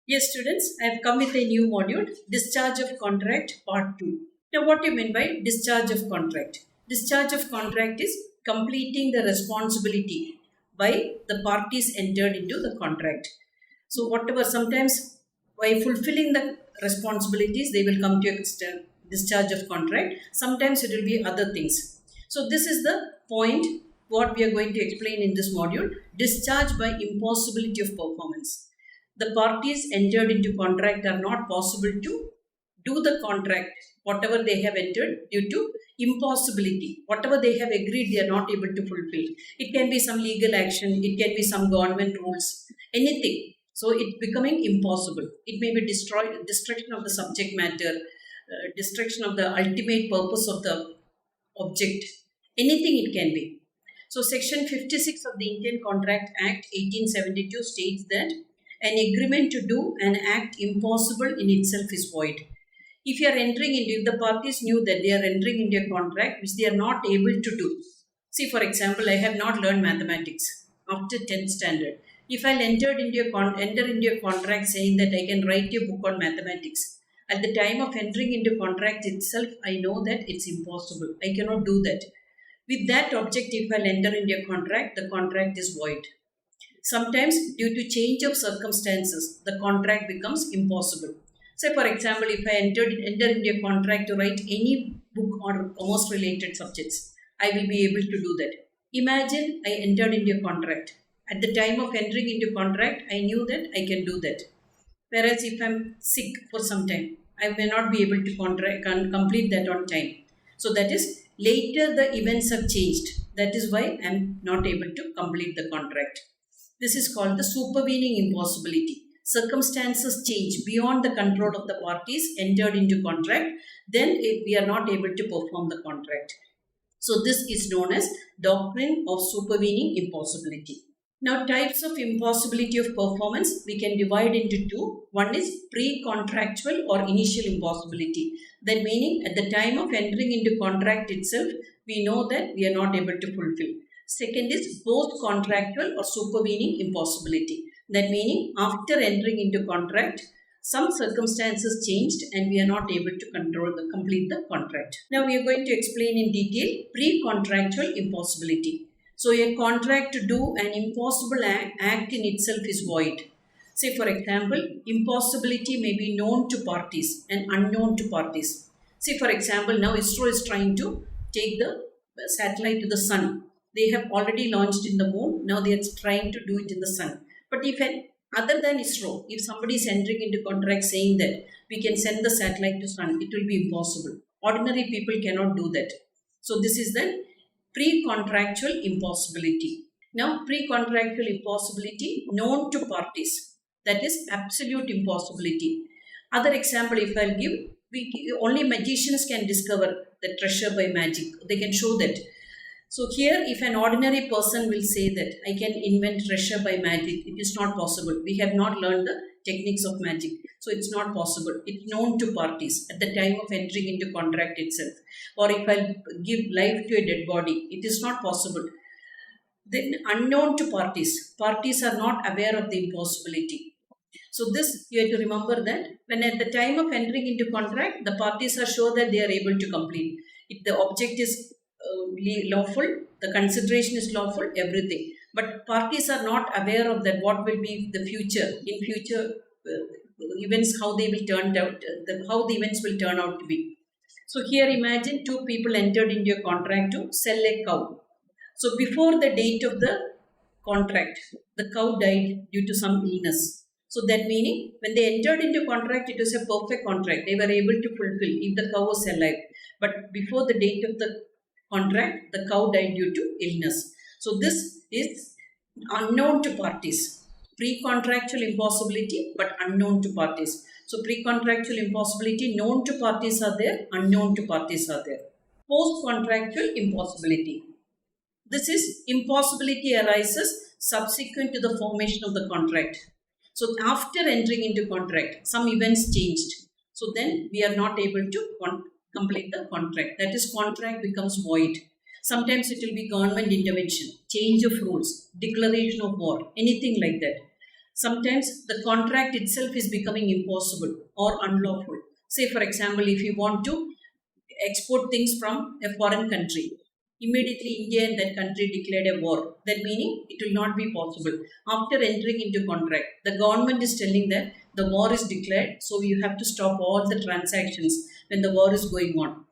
Yes, students, I have come with a new module, Discharge of Contract Part 2. Now, what do you mean by discharge of contract? Discharge of contract is completing the responsibility by the parties entered into the contract. So, whatever, sometimes by fulfilling the responsibilities, they will come to a discharge of contract. Sometimes it will be other things. So, this is the point what we are going to explain in this module, discharge by impossibility of performance. The parties entered into contract are not possible to do the contract, whatever they have entered, due to impossibility. Whatever they have agreed, they are not able to fulfill. It can be some legal action, it can be some government rules, anything. So it's becoming impossible. It may be destruction of the subject matter, destruction of the ultimate purpose of the object, anything it can be. So section 56 of the Indian Contract Act 1872 states that an agreement to do an act impossible in itself is void. If you are entering into, if the parties knew that they are entering into a contract which they are not able to do. See, for example, I have not learned mathematics after 10th standard. If I'll enter into a contract saying that I can write a book on mathematics, at the time of entering into contract itself, I know that it's impossible. I cannot do that. With that object, if I'll enter into a contract, the contract is void. Sometimes, due to change of circumstances, the contract becomes impossible. Say, for example, if I enter into a contract to write any book on commerce related subjects, I will be able to do that. Imagine I entered into a contract. At the time of entering into contract, I knew that I can do that. Whereas if I'm sick for some time, I may not be able to complete that on time. So that is, later the events have changed. That is why I'm not able to complete the contract. This is called the supervening impossibility. Circumstances change beyond the control of the parties entered into contract, then we are not able to perform the contract. So this is known as doctrine of supervening impossibility. Now, types of impossibility of performance we can divide into two. One is pre-contractual or initial impossibility. That meaning at the time of entering into contract itself, we know that we are not able to fulfill. Second is post-contractual or supervening impossibility. That meaning after entering into contract, some circumstances changed and we are not able to complete the contract. Now we are going to explain in detail pre-contractual impossibility. So a contract to do an impossible act in itself is void. Say for example, impossibility may be known to parties and unknown to parties. Say for example, now ISRO is trying to take the satellite to the sun. They have already launched in the moon. Now they are trying to do it in the sun. But if other than ISRO, if somebody is entering into contract saying that we can send the satellite to sun, it will be impossible. Ordinary people cannot do that. So this is the pre-contractual impossibility. Now pre-contractual impossibility known to parties. That is absolute impossibility. Other example if I'll give, only magicians can discover the treasure by magic. They can show that. So here, if an ordinary person will say that I can invent treasure by magic, it is not possible. We have not learned the techniques of magic. So it's not possible. It's known to parties at the time of entering into contract itself. Or if I give life to a dead body, it is not possible. Then unknown to parties. Parties are not aware of the impossibility. So this, you have to remember that when at the time of entering into contract, the parties are sure that they are able to complete. If the object is lawful, the consideration is lawful, everything. But parties are not aware of that, what will be the future, in future events, how they will turn out, how the events will turn out to be. So here imagine two people entered into a contract to sell a cow. So before the date of the contract, the cow died due to some illness. So that meaning when they entered into contract, it was a perfect contract. They were able to fulfill if the cow was alive. But before the date of the contract, the cow died due to illness. So this is unknown to parties. Pre-contractual impossibility but unknown to parties. So pre-contractual impossibility, known to parties are there, unknown to parties are there. Post-contractual impossibility. This is impossibility arises subsequent to the formation of the contract. So after entering into contract, some events changed. So then we are not able to complete the contract. That is, contract becomes void. Sometimes it will be government intervention, change of rules, declaration of war, anything like that. Sometimes the contract itself is becoming impossible or unlawful. Say, for example, if you want to export things from a foreign country, immediately India and that country declared a war. That meaning it will not be possible. After entering into contract, the government is telling that the war is declared, so you have to stop all the transactions when the war is going on.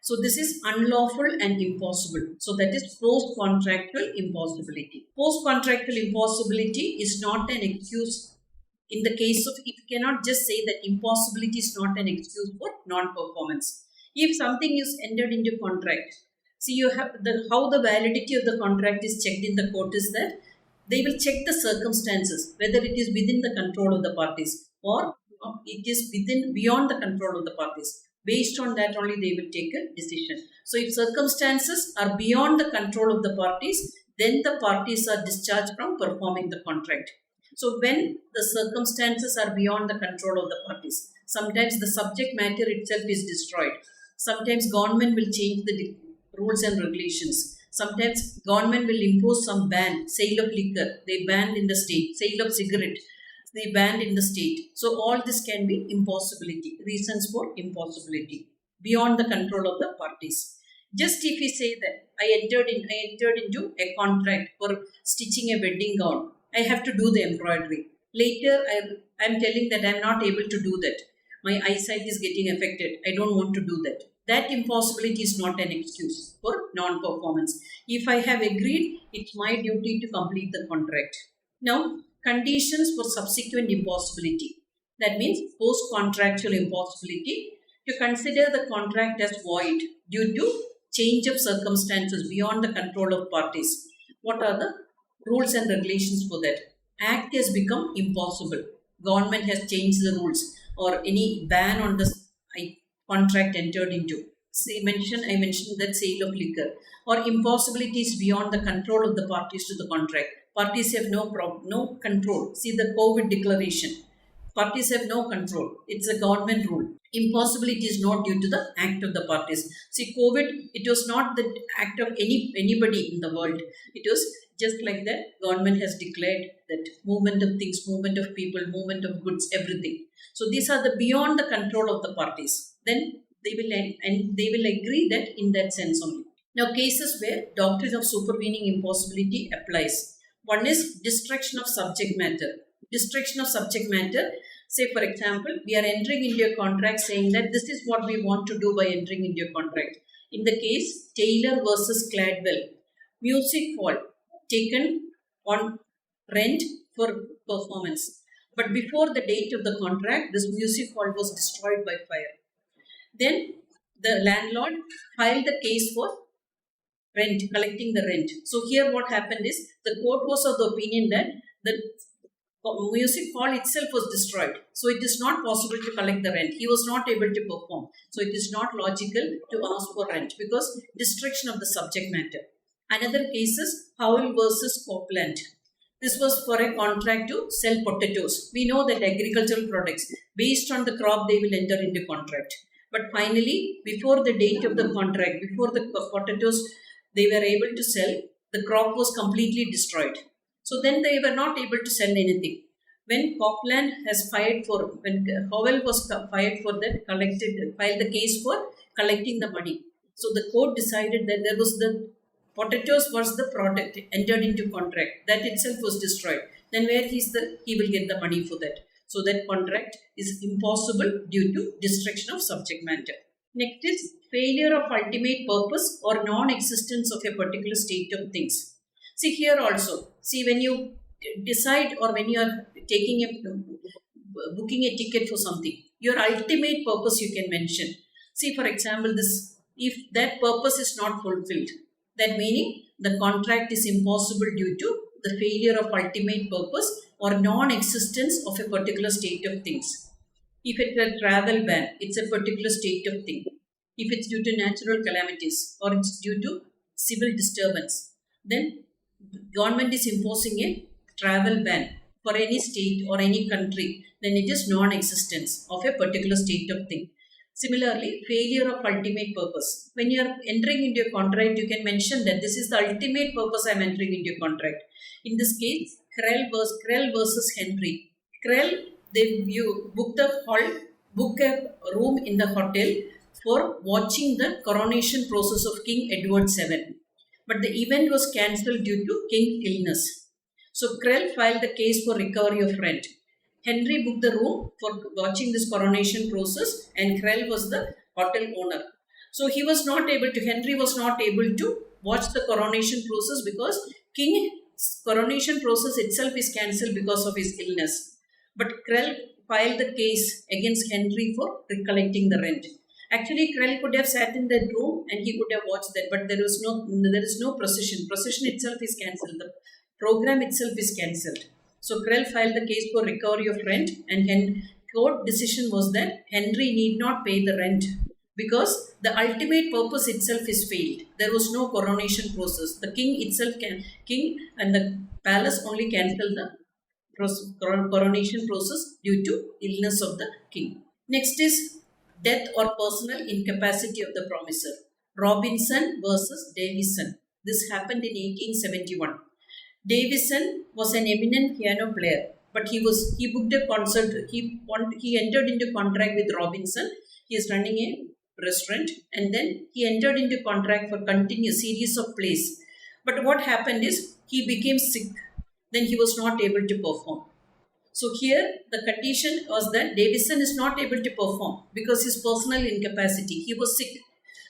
So this is unlawful and impossible. So that is post-contractual impossibility. Post-contractual impossibility is not an excuse in the case of, you cannot just say that impossibility is not an excuse for non-performance. If something is entered into contract, see, you have how the validity of the contract is checked in the court is that they will check the circumstances, whether it is within the control of the parties or it is beyond the control of the parties. Based on that only they will take a decision. So if circumstances are beyond the control of the parties, then the parties are discharged from performing the contract. So when the circumstances are beyond the control of the parties, sometimes the subject matter itself is destroyed. Sometimes government will change the rules and regulations. Sometimes government will impose some ban, sale of liquor, they banned in the state, sale of cigarette, they banned in the state. So all this can be impossibility, reasons for impossibility, beyond the control of the parties. Just if we say that I entered into a contract for stitching a wedding gown, I have to do the embroidery. Later I am telling that I am not able to do that. My eyesight is getting affected. I don't want to do that. That impossibility is not an excuse for non-performance. If I have agreed, it's my duty to complete the contract. Now, conditions for subsequent impossibility. That means post-contractual impossibility, to consider the contract as void due to change of circumstances beyond the control of parties. What are the rules and regulations for that? Act has become impossible. Government has changed the rules or any ban on the contract entered into. I mentioned that sale of liquor or impossibilities beyond the control of the parties to the contract. Parties have no control. See the COVID declaration. Parties have no control. It's a government rule. Impossibility is not due to the act of the parties. See, COVID, it was not the act of anybody in the world. It was just like that. Government has declared that movement of things, movement of people, movement of goods, everything. So these are the beyond the control of the parties. Then they will agree that in that sense only. Now, cases where doctrine of supervening impossibility applies. One is destruction of subject matter. Destruction of subject matter. Say, for example, we are entering into a contract saying that this is what we want to do by entering into a contract. In the case Taylor versus Cladwell, music hall taken on rent for performance. But before the date of the contract, this music hall was destroyed by fire. Then the landlord filed the case for rent, collecting the rent. So here what happened is the court was of the opinion that the music hall itself was destroyed. So it is not possible to collect the rent. He was not able to perform. So it is not logical to ask for rent because destruction of the subject matter. Another case is Howell versus Copeland. This was for a contract to sell potatoes. We know that agricultural products, based on the crop, they will enter into contract. But finally, before the date of the contract, before the potatoes they were able to sell, the crop was completely destroyed. So then they were not able to sell anything. When Howell was fired for that, filed the case for collecting the money. So the court decided that there was the potatoes was the product entered into contract. That itself was destroyed. Then where he will get the money for that. So that contract is impossible due to destruction of subject matter. Next is failure of ultimate purpose or non-existence of a particular state of things. See here also, see when you decide or when you are booking a ticket for something, your ultimate purpose you can mention. See, for example, if that purpose is not fulfilled, that meaning the contract is impossible due to the failure of ultimate purpose or non-existence of a particular state of things. If it's a travel ban, it's a particular state of thing. If it's due to natural calamities or it's due to civil disturbance, then government is imposing a travel ban for any state or any country, then it is non-existence of a particular state of thing. Similarly, failure of ultimate purpose. When you are entering into a contract, you can mention that this is the ultimate purpose I am entering into a contract. In this case, Krell versus Henry. Krell, book a room in the hotel for watching the coronation process of King Edward VII. But the event was cancelled due to King's illness. So Krell filed the case for recovery of rent. Henry booked the room for watching this coronation process, and Krell was the hotel owner. So Henry was not able to watch the coronation process because King's coronation process itself is cancelled because of his illness. But Krell filed the case against Henry for recollecting the rent. Actually, Krell could have sat in that room and he could have watched that, but there is no procession. Procession itself is cancelled. The program itself is cancelled. So Krell filed the case for recovery of rent, and court decision was that Henry need not pay the rent because the ultimate purpose itself is failed. There was no coronation process. The king and the palace only cancelled the coronation process due to illness of the king. Next is death or personal incapacity of the promisor. Robinson versus Davison. This happened in 1871. Davison was an eminent piano player, but he booked a concert. He entered into contract with Robinson. He is running a restaurant, and then he entered into contract for continuous series of plays. But what happened is he became sick. Then he was not able to perform. So here the condition was that Davison is not able to perform because his personal incapacity. He was sick.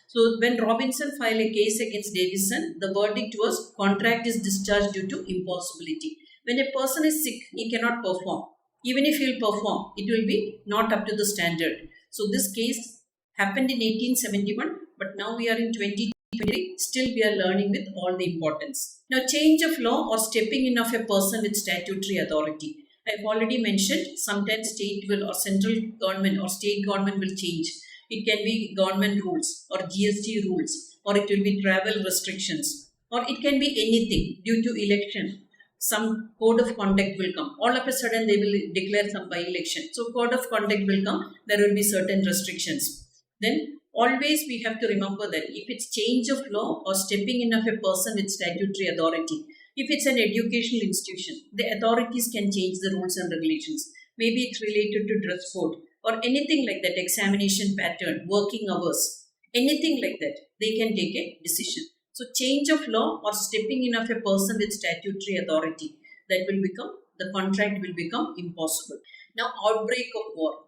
So when Robinson filed a case against Davison, the verdict was contract is discharged due to impossibility. When a person is sick, he cannot perform. Even if he will perform, it will be not up to the standard. So this case happened in 1871, but now we are in 2023. Still we are learning with all the importance. Now, change of law or stepping in of a person with statutory authority. I have already mentioned sometimes state will or central government or state government will change. It can be government rules or GST rules, or it will be travel restrictions, or it can be anything due to election. Some code of conduct will come. All of a sudden they will declare some by-election. So code of conduct will come. There will be certain restrictions. Then always we have to remember that if it's change of law or stepping in of a person with statutory authority, if it's an educational institution, the authorities can change the rules and regulations. Maybe it's related to dress code or anything like that, examination pattern, working hours, anything like that, they can take a decision. So change of law or stepping in of a person with statutory authority, the contract will become impossible. Now, outbreak of war.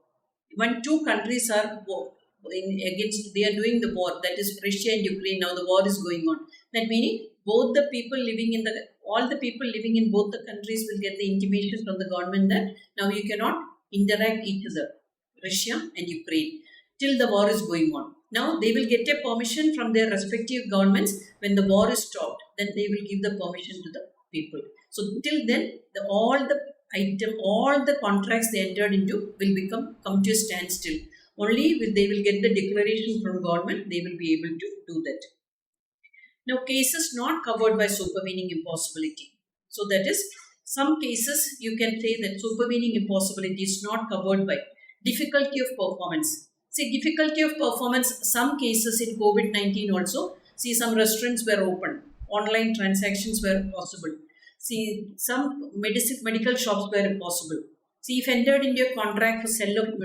When two countries are they are doing the war, that is Russia and Ukraine. Now the war is going on. That meaning all the people living in both the countries will get the intimation from the government that now you cannot interact each other, Russia and Ukraine, till the war is going on. Now they will get a permission from their respective governments. When the war is stopped, then they will give the permission to the people. So till then, all the contracts they entered into will come to a standstill. Only they will get the declaration from government, they will be able to do that. Now, cases not covered by supervening impossibility. So that is, some cases you can say that supervening impossibility is not covered by difficulty of performance. See, difficulty of performance, some cases in COVID-19 also, see, some restaurants were open, online transactions were possible. See, some medical shops were impossible. See, if entered into a contract for sale of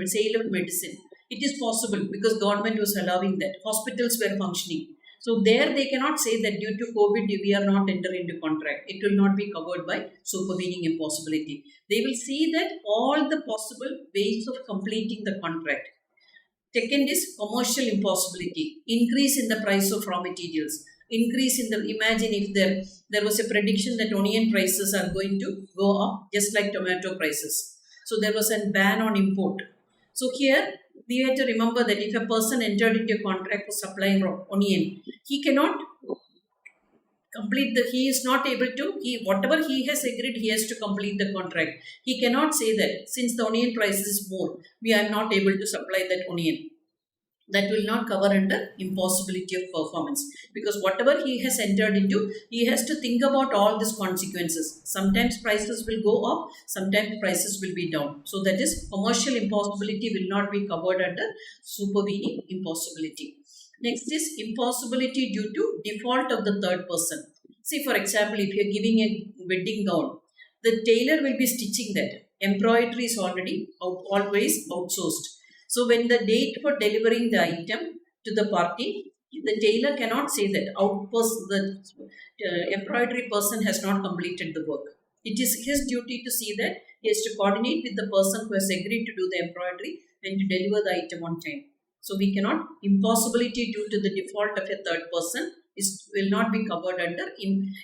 medicine, it is possible because government was allowing that. Hospitals were functioning. So there they cannot say that due to COVID we are not entering into contract. It will not be covered by supervening impossibility. They will see that all the possible ways of completing the contract. Second is commercial impossibility. Increase in the price of raw materials. Imagine if there was a prediction that onion prices are going to go up just like tomato prices. So there was a ban on import. So here we have to remember that if a person entered into a contract for supplying onion, he cannot complete whatever he has agreed, he has to complete the contract. He cannot say that since the onion price is more, we are not able to supply that onion. That will not cover under impossibility of performance, because whatever he has entered into, he has to think about all these consequences. Sometimes prices will go up, sometimes prices will be down. So that is, commercial impossibility will not be covered under supervening impossibility. Next is impossibility due to default of the third person. See, for example, if you are giving a wedding gown, The tailor will be stitching that. Embroidery is already always outsourced. So when the date for delivering the item to the party, the tailor cannot say that the embroidery person has not completed the work. It is his duty to see that he has to coordinate with the person who has agreed to do the embroidery and to deliver the item on time. So we cannot, impossibility due to the default of a third person will not be covered under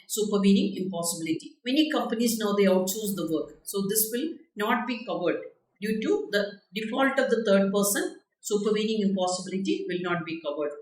supervening impossibility. Many companies now they outsource the work. So this will not be covered due to the default of the third person. Supervening impossibility will not be covered.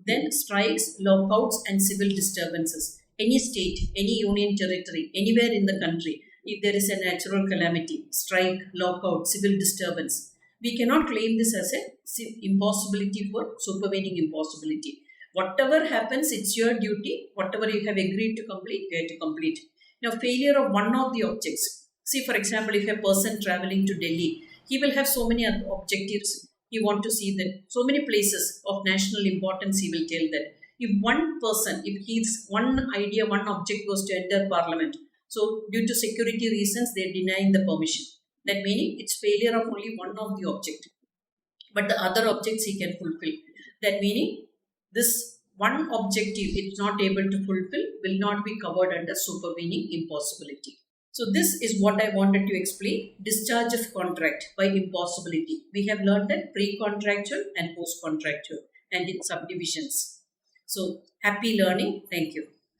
Then strikes, lockouts and civil disturbances. Any state, any union territory, anywhere in the country, if there is a natural calamity, strike, lockout, civil disturbance, we cannot claim this as a impossibility for supervening impossibility. Whatever happens, it's your duty. Whatever you have agreed to complete, you have to complete. Now, failure of one of the objects. See, for example, if a person traveling to Delhi, he will have so many other objectives. He want to see that so many places of national importance, he will tell that. If one person, if his one idea, one object was to enter parliament, so due to security reasons, they are denying the permission. That meaning it's failure of only one of the object. But the other objects he can fulfill. That meaning this one objective it's not able to fulfill will not be covered under supervening impossibility. So this is what I wanted to explain. Discharge of contract by impossibility. We have learned that pre-contractual and post-contractual and its subdivisions. So happy learning. Thank you.